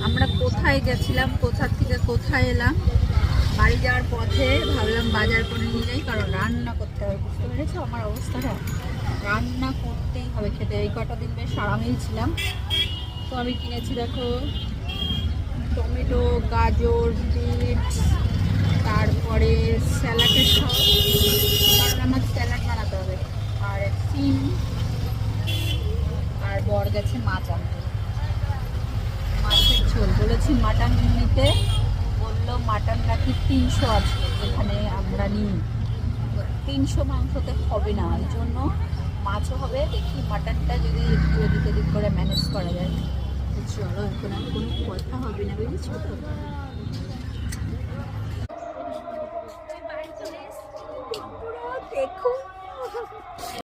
আমরা কোথায় গেছিলাম, কোথা থেকে কোথায় এলাম, বাড়ি যাওয়ার পথে ভাবলাম বাজার করে নিয়ে যাই, কারণ রান্না করতে হবে। বুঝতে পেরেছো আমার অবস্থাটা? রান্না করতেই হবে, খেতে। এই কটা দিন বেশ আরামেই ছিলাম। তো আমি কিনেছি দেখো টমেটো, গাজর, বিট, তারপরে স্যালাডের সব, কারণ আমার স্যালাড বানাতে হবে, আর সিম, আর বর গেছে মাছ আনতে, মাছের ঝোল। বলেছি মাটন নিতে, বললো মাটন নাকি 300 আছে যেখানে আমরা নিই, 300 মাংসতে হবে না, এই জন্য মাছও হবে। দেখি মাটনটা যদি একটু এদিক ওদিক করে ম্যানেজ করা যায়। চলো, এখন আর কোনো কথা হবে না, বুঝেছো তো?